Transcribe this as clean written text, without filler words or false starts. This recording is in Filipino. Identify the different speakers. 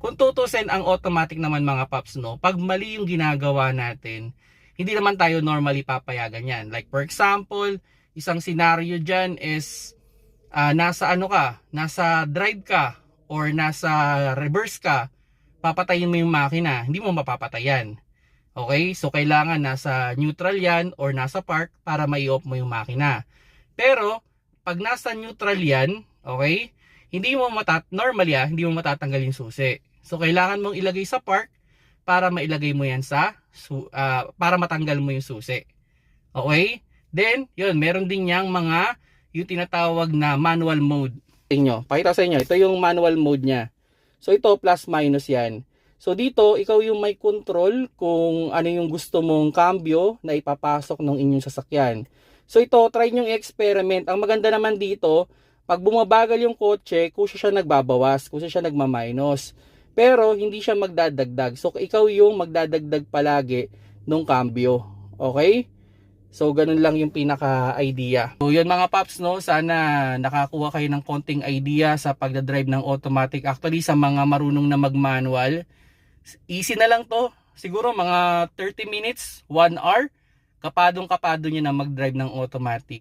Speaker 1: Kung tutusin ang automatic naman mga paps, no, pag mali yung ginagawa natin, hindi naman tayo normally papayagan yan. Like for example, isang scenario dyan is nasa ano ka, nasa drive ka or nasa reverse ka, papatayin mo yung makina, hindi mo mapapatayan. Okay? So kailangan nasa neutral yan or nasa park para mai-off mo yung makina. Pero pag nasa neutral yan, okay? Normally hindi mo matatanggal yung susi. So kailangan mong ilagay sa park para mailagay mo yan sa para matanggal mo yung susi. Okay? Then, yun, meron din yang mga yung tinatawag na manual mode. Pakita sa inyo, ito yung manual mode niya. So ito plus minus yan. So dito, ikaw yung may control kung ano yung gusto mong cambio na ipapasok ng inyong sasakyan. So ito, try nyo i-experiment. Ang maganda naman dito, pag bumabagal yung kotse, kusa siya nagbabawas, kusa siya nagmaminus. Pero hindi siya magdadagdag. So ikaw yung magdadagdag palagi ng cambio. Okay? So ganun lang yung pinaka-idea. So yun mga paps, no, sana nakakuha kayo ng konting idea sa pagdadrive ng automatic. Actually sa mga marunong na mag-manual, easy na lang to. Siguro mga 30 minutes, 1 hour, kapadong-kapado nyo na mag-drive ng automatic.